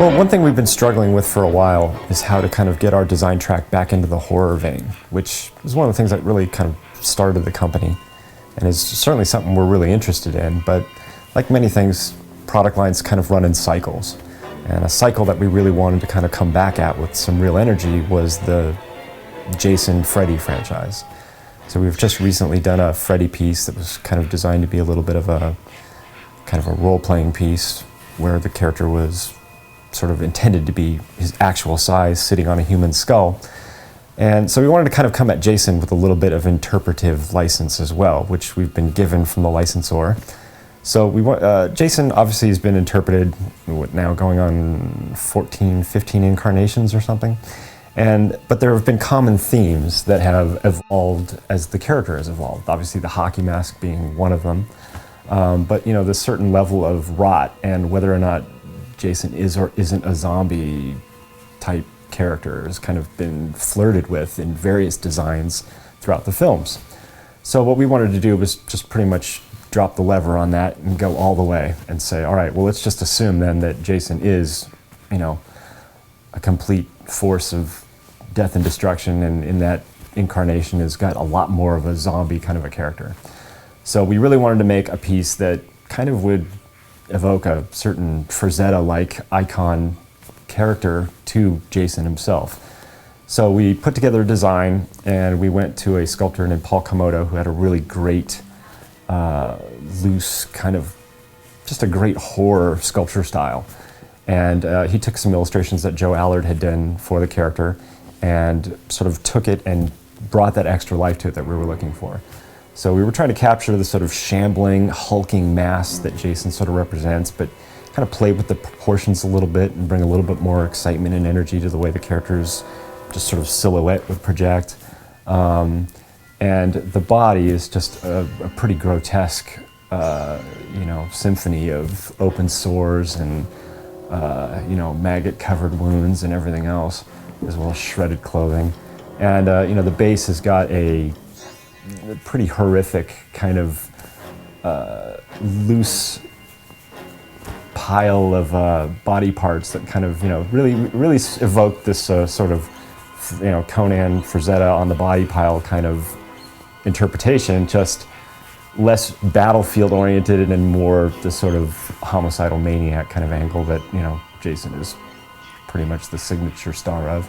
Well, one thing we've been struggling with for a while is how to kind of get our design track back into the horror vein, which is one of the things that really kind of started the company and is certainly something we're really interested in. But like many things, product lines kind of run in cycles. And a cycle that we really wanted to kind of come back at with some real energy was the Jason Freddy franchise. So we've just recently done a Freddy piece that was kind of designed to be a little bit of a kind of a role-playing piece where the character was sort of intended to be his actual size sitting on a human skull. And so we wanted to kind of come at Jason with a little bit of interpretive license as well, which we've been given from the licensor. So we want, Jason obviously has been interpreted, now going on 14, 15 incarnations or something. But there have been common themes that have evolved as the character has evolved. Obviously the hockey mask being one of them. But the certain level of rot and whether or not Jason is or isn't a zombie type character has kind of been flirted with in various designs throughout the films. So what we wanted to do was just pretty much drop the lever on that and go all the way and say, all right, well, let's just assume then that Jason is, a complete force of death and destruction, and in that incarnation has got a lot more of a zombie kind of a character. So we really wanted to make a piece that kind of would evoke a certain Frazetta-like icon character to Jason himself. So we put together a design and we went to a sculptor named Paul Komodo who had a really great, loose kind of, just a great horror sculpture style. And he took some illustrations that Joe Allard had done for the character and sort of took it and brought that extra life to it that we were looking for. So we were trying to capture the sort of shambling, hulking mass that Jason sort of represents, but kind of play with the proportions a little bit and bring a little bit more excitement and energy to the way the character's just sort of silhouette would project. And the body is just a pretty grotesque, symphony of open sores and, maggot-covered wounds and everything else, as well as shredded clothing. And, the base has got a pretty horrific kind of loose pile of body parts that kind of really evoke this sort of Conan Frazetta on the body pile kind of interpretation, just less battlefield oriented and more the sort of homicidal maniac kind of angle that Jason is pretty much the signature star of.